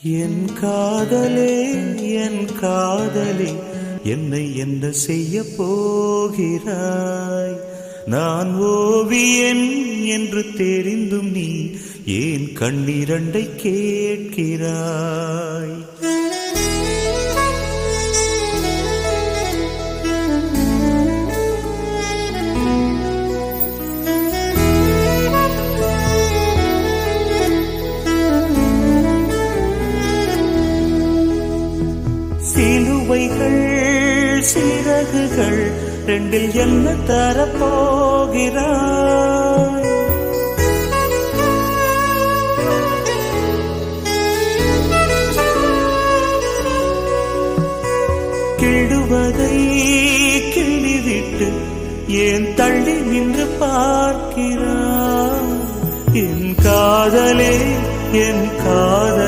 என் காதலே என் காதலே என்னை என்ன செய்ய போகிறாய்? நான் ஓவியன் என்று தெரிந்தும் நீ ஏன் கண்ணிரண்டை கேட்கிறாய்? சிலுவைகள் சிறகுகள் ரெண்டில் என்ன தரப்போகிறாய்? கிடுவதை கிள்ளிவிட்டு ஏன் தள்ளி நின்று பார்க்கிறாய்? என் காதலே என் காதலே